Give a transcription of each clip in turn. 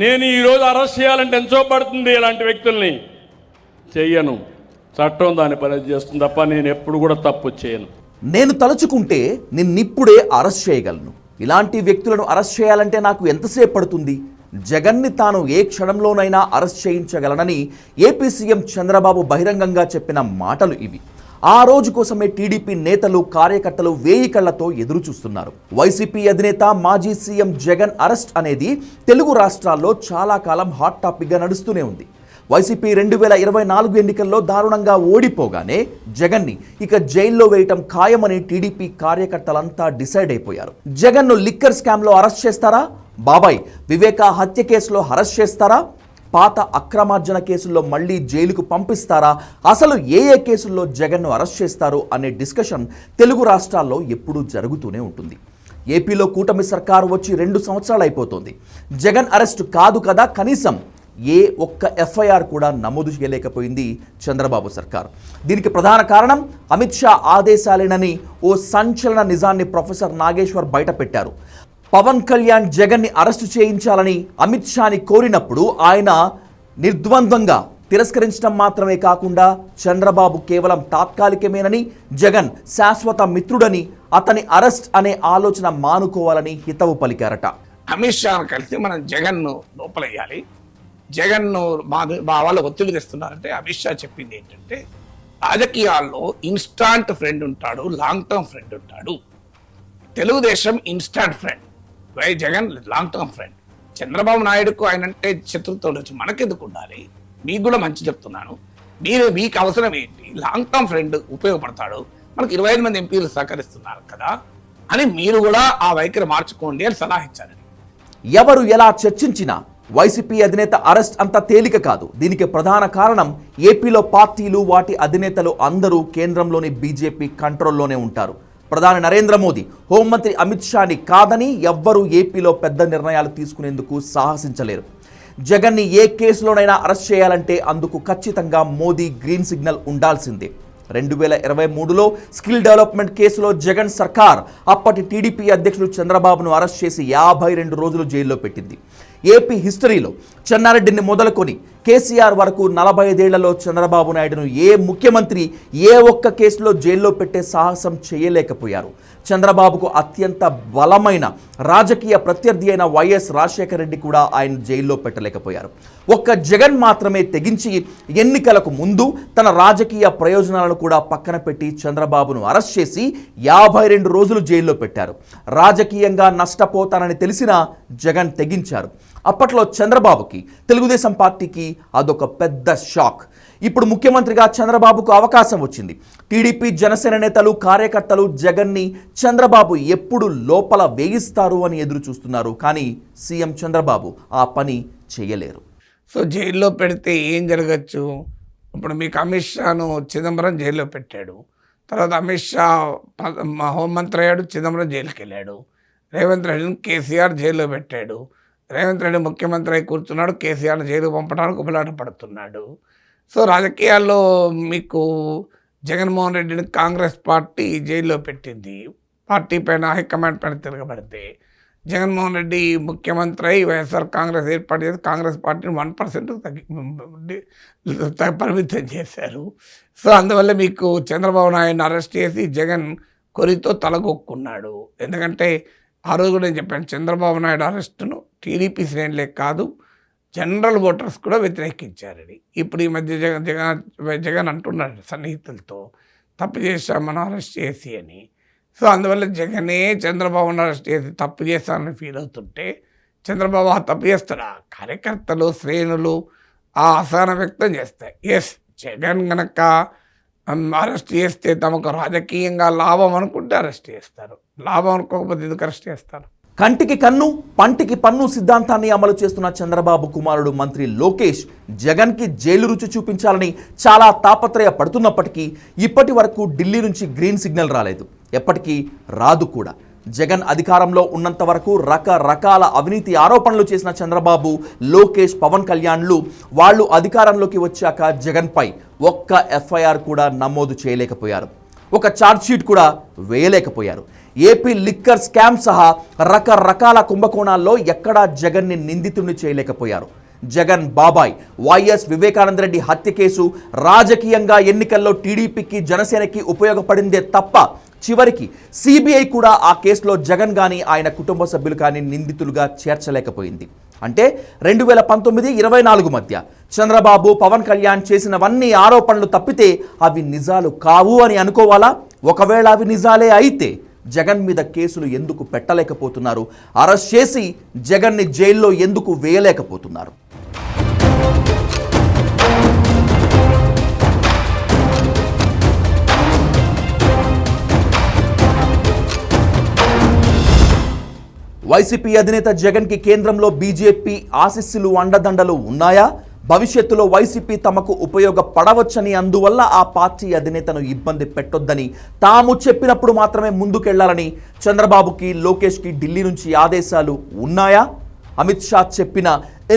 నేను ఈరోజు అరెస్ట్ చేయాలంటే ఎంతో పడుతుంది. ఇలాంటి వ్యక్తుల్ని చెయ్యను. చట్టం దాని పని చేస్తుంది తప్ప నేను ఎప్పుడు కూడా తప్పు చేయను. నేను తలుచుకుంటే నిన్నిప్పుడే అరెస్ట్ చేయగలను. ఇలాంటి వ్యక్తులను అరెస్ట్ చేయాలంటే నాకు ఎంతసేపు పడుతుంది? జగన్ని తాను ఏ క్షణంలోనైనా అరెస్ట్ చేయించగలనని ఏపీ సీఎం చంద్రబాబు బహిరంగంగా చెప్పిన మాటలు ఇవి. ఆ రోజు కోసమే టీడీపీ నేతలు కార్యకర్తలు వేయి కళ్లతో ఎదురు చూస్తున్నారు. వైసీపీ అధినేత మాజీ సీఎం జగన్ అరెస్ట్ అనేది తెలుగు రాష్ట్రాల్లో చాలా కాలం హాట్ టాపిక్గా నడుస్తూనే ఉంది. వైసీపీ 2024 ఎన్నికల్లో దారుణంగా ఓడిపోగానే జగన్ని ఇక జైల్లో వేయటం ఖాయమని టీడీపీ కార్యకర్తలంతా డిసైడ్ అయిపోయారు. జగన్ను లిక్కర్ స్కామ్లో అరెస్ట్ చేస్తారా? బాబాయ్ వివేక హత్య కేసులో అరెస్ట్ చేస్తారా? పాత అక్రమార్జన కేసుల్లో మళ్లీ జైలుకు పంపిస్తారా? అసలు ఏ కేసుల్లో జగన్ను అరెస్ట్ చేస్తారు అనే డిస్కషన్ తెలుగు రాష్ట్రాల్లో ఎప్పుడూ జరుగుతూనే ఉంటుంది. ఏపీలో కూటమి సర్కారు వచ్చి 2 సంవత్సరాలు అయిపోతుంది. జగన్ అరెస్ట్ కాదు కదా, కనీసం ఏ ఒక్క ఎఫ్ఐఆర్ కూడా నమోదు చేయలేకపోయింది చంద్రబాబు సర్కార్. దీనికి ప్రధాన కారణం అమిత్ షా ఆదేశాలేనని ఓ సంచలన నిజాన్ని ప్రొఫెసర్ నాగేశ్వర్ బయటపెట్టారు. పవన్ కళ్యాణ్ జగన్ని అరెస్టు చేయించాలని అమిత్ షాని కోరినప్పుడు ఆయన నిర్ద్వంద్వంగా తిరస్కరించడం మాత్రమే కాకుండా చంద్రబాబు కేవలం తాత్కాలికమేనని, జగన్ శాశ్వత మిత్రుడని, అతని అరెస్ట్ అనే ఆలోచన మానుకోవాలని హితవు పలికారట. అమిత్ షా కలిసి మనం జగన్ను లోపలయ్యాలి, జగన్ను మా వాళ్ళు ఒత్తిడి తెస్తున్నారంటే అమిత్ షా చెప్పింది ఏంటంటే రాజకీయాల్లో ఇన్స్టాంట్ ఫ్రెండ్ ఉంటాడు, లాంగ్ టర్మ్ ఫ్రెండ్ ఉంటాడు. Telugu Desam instant friend, Y Jagan long term friend. Chandrababu నాయుడుకు ఆయన అంటే శత్రుత్వం ఉండొచ్చు, మనకెందుకు ఉండాలి? మీకు కూడా మంచి చెప్తున్నాను. మీకు అవసరం ఏంటి? లాంగ్ టర్మ్ ఫ్రెండ్ ఉపయోగపడతాడు. మనకు 25 మంది ఎంపీలు సహకరిస్తున్నారు కదా అని మీరు కూడా ఆ వైఖరి మార్చుకోండి అని సలహా ఇచ్చారండి. ఎవరు ఎలా చర్చించినా వైసీపీ అధినేత అరెస్ట్ అంత తేలిక కాదు. దీనికి ప్రధాన కారణం ఏపీలో పార్టీలు, వాటి అధినేతలు అందరూ కేంద్రంలోని బీజేపీ కంట్రోల్లోనే ఉంటారు. ప్రధాని నరేంద్ర మోదీ, హోంమంత్రి అమిత్ షాని కాదని ఎవ్వరూ ఏపీలో పెద్ద నిర్ణయాలు తీసుకునేందుకు సాహసించలేరు. జగన్ని ఏ కేసులోనైనా అరెస్ట్ చేయాలంటే అందుకు ఖచ్చితంగా మోదీ గ్రీన్ సిగ్నల్ ఉండాల్సిందే. 2023లో స్కిల్ డెవలప్మెంట్ కేసులో జగన్ సర్కార్ అప్పటి టీడీపీ అధ్యక్షుడు చంద్రబాబును అరెస్ట్ చేసి 52 రోజులు జైల్లో పెట్టింది. ఏపీ హిస్టరీలో చెన్నారెడ్డిని మొదలుకొని కేసీఆర్ వరకు 45 ఏళ్లలో చంద్రబాబు నాయుడును ఏ ముఖ్యమంత్రి ఏ ఒక్క కేసులో జైల్లో పెట్టే సాహసం చేయలేకపోయారు. చంద్రబాబుకు అత్యంత బలమైన రాజకీయ ప్రత్యర్థి అయిన వైఎస్ రాజశేఖర రెడ్డి కూడా ఆయన జైల్లో పెట్టలేకపోయారు. ఒక్క జగన్ మాత్రమే తెగించి ఎన్నికలకు ముందు తన రాజకీయ ప్రయోజనాలను కూడా పక్కన పెట్టి చంద్రబాబును అరెస్ట్ చేసి 52 రోజులు జైల్లో పెట్టారు. రాజకీయంగా నష్టపోతానని తెలిసినా జగన్ తెగించారు. అప్పట్లో చంద్రబాబుకి, తెలుగుదేశం పార్టీకి అదొక పెద్ద షాక్. ఇప్పుడు ముఖ్యమంత్రిగా చంద్రబాబుకు అవకాశం వచ్చింది. టీడీపీ, జనసేన నేతలు, కార్యకర్తలు జగన్ని చంద్రబాబు ఎప్పుడు లోపల వేయిస్తారు అని ఎదురు చూస్తున్నారు. కానీ సీఎం చంద్రబాబు ఆ పని చేయలేరు. సో జైల్లో పెడితే ఏం జరగచ్చు? ఇప్పుడు మీకు అమిత్ షాను చిదంబరం జైల్లో పెట్టాడు. తర్వాత అమిత్ షా హోంమంత్రి అయ్యాడు, చిదంబరం జైలుకి వెళ్ళాడు. రేవంత్ రెడ్డిని కేసీఆర్ జైల్లో పెట్టాడు. రేవంత్ రెడ్డి ముఖ్యమంత్రి అయి కూర్చున్నాడు, కేసీఆర్ జైలు పంపడానికి కుబలాట పడుతున్నాడు. సో రాజకీయాల్లో మీకు జగన్మోహన్ రెడ్డిని కాంగ్రెస్ పార్టీ జైల్లో పెట్టింది. పార్టీ పైన, హైకమాండ్ పైన తిరగబడితే జగన్మోహన్ రెడ్డి ముఖ్యమంత్రి అయి వైఎస్ఆర్ కాంగ్రెస్ ఏర్పాటు చేసి కాంగ్రెస్ పార్టీని 1% పరిమితం చేశారు. సో అందువల్ల మీకు చంద్రబాబు నాయుడుని అరెస్ట్ చేసి జగన్ కొరితో తలగొక్కున్నాడు. ఎందుకంటే ఆ రోజు కూడా నేను చెప్పాను, చంద్రబాబు నాయుడు అరెస్టును టీడీపీ శ్రేణులే కాదు జనరల్ ఓటర్స్ కూడా వ్యతిరేకించారని. ఇప్పుడు ఈ మధ్య జగన్ అంటున్నాడు సన్నిహితులతో, తప్పు చేశాం మనం అరెస్ట్ చేసి అని. సో అందువల్ల జగనే చంద్రబాబును అరెస్ట్ చేసి తప్పు చేస్తానని ఫీల్ అవుతుంటే చంద్రబాబు ఆ తప్పు చేస్తాడా? కార్యకర్తలు, శ్రేణులు ఆ అసహనం వ్యక్తం చేస్తాయి. ఎస్, జగన్ గనక అరెస్ట్ చేస్తే తమకు రాజకీయంగా లాభం అనుకుంటే అరెస్ట్ చేస్తారు, లాభం అనుకోకపోతే ఎందుకు అరెస్ట్ చేస్తారు? కంటికి కన్ను, పంటికి పన్ను సిద్ధాంతాన్ని అమలు చేస్తున్న చంద్రబాబు కుమారుడు మంత్రి లోకేష్ జగన్కి జైలు రుచి చూపించాలని చాలా తాపత్రయపడుతున్నప్పటికీ ఇప్పటి వరకు ఢిల్లీ నుంచి గ్రీన్ సిగ్నల్ రాలేదు, ఎప్పటికీ రాదు కూడా. జగన్ అధికారంలో ఉన్నంత వరకు రకరకాల అవినీతి ఆరోపణలు చేసిన చంద్రబాబు, లోకేష్, పవన్ కళ్యాణ్లు వాళ్ళు అధికారంలోకి వచ్చాక జగన్పై ఒక్క ఎఫ్ఐఆర్ కూడా నమోదు చేయలేకపోయారు. ఒక ఛార్జ్షీట్ కూడా వేయలేకపోయారు. ఏపీ లిక్కర్ స్కామ్ సహా రకరకాల కుంభకోణాల్లో ఎక్కడా జగన్ని నిందితుడిని చేయలేకపోయారు. జగన్ బాబాయ్ వైఎస్ వివేకానందరెడ్డి హత్య కేసు రాజకీయంగా ఎన్నికల్లో టీడీపీకి జనసేనకి ఉపయోగపడిందే తప్ప చివరికి సిబిఐ కూడా ఆ కేసులో జగన్ కానీ ఆయన కుటుంబ సభ్యులు కానీ నిందితులుగా చేర్చలేకపోయింది. అంటే 2019-24 మధ్య చంద్రబాబు పవన్ కళ్యాణ్ చేసినవన్నీ ఆరోపణలు తప్పితే అవి నిజాలు కావు అని అనుకోవాలా? ఒకవేళ అవి నిజాలే అయితే జగన్ మీద కేసులు ఎందుకు పెట్టలేకపోతున్నారు? అరెస్ట్ చేసి జగన్ని జైల్లో ఎందుకు వేయలేకపోతున్నారు? వైసీపీ అధినేత జగన్కి కేంద్రంలో బీజేపీ ఆశీస్సులు అండదండలు ఉన్నాయా? భవిష్యత్తులో వైసీపీ తమకు ఉపయోగపడవచ్చని, అందువల్ల ఆ పార్టీ అధినేతను ఇబ్బంది పెట్టొద్దని తాము చెప్పినప్పుడు మాత్రమే ముందుకెళ్లాలని చంద్రబాబుకి, లోకేష్కి ఢిల్లీ నుంచి ఆదేశాలు ఉన్నాయా? అమిత్ షా చెప్పిన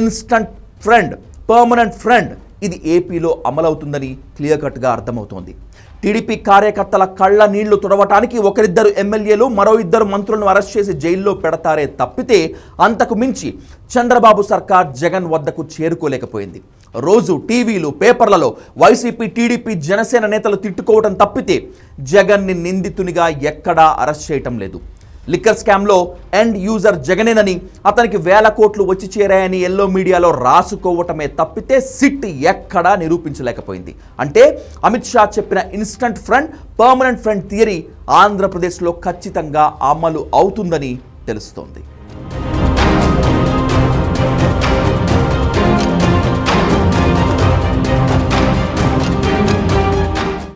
ఇన్స్టంట్ ఫ్రెండ్, పర్మనెంట్ ఫ్రెండ్ ఇది ఏపీలో అమలవుతుందని క్లియర్ కట్గా అర్థమవుతోంది. టీడీపీ కార్యకర్తల కళ్ళ నీళ్లు తుడవటానికి ఒకరిద్దరు ఎమ్మెల్యేలు, మరో ఇద్దరు మంత్రులను అరెస్ట్ చేసి జైల్లో పెడతారే తప్పితే అంతకు మించి చంద్రబాబు సర్కార్ జగన్ వద్దకు చేరుకోలేకపోయింది. రోజు టీవీలు, పేపర్లలో వైసీపీ, టీడీపీ, జనసేన నేతలు తిట్టుకోవటం తప్పితే జగన్ని నిందితునిగా ఎక్కడా అరెస్ట్ చేయటం లేదు. లిక్కర్ స్కామ్లో ఎండ్ యూజర్ జగనేనని, అతనికి వేల కోట్లు వచ్చి చేరాయని ఎల్లో మీడియాలో రాసుకోవటమే తప్పితే సిట్ ఎక్కడా నిరూపించలేకపోయింది. అంటే అమిత్ షా చెప్పిన instant friend, permanent friend theory ఆంధ్రప్రదేశ్లో ఖచ్చితంగా అమలు అవుతుందని తెలుస్తోంది.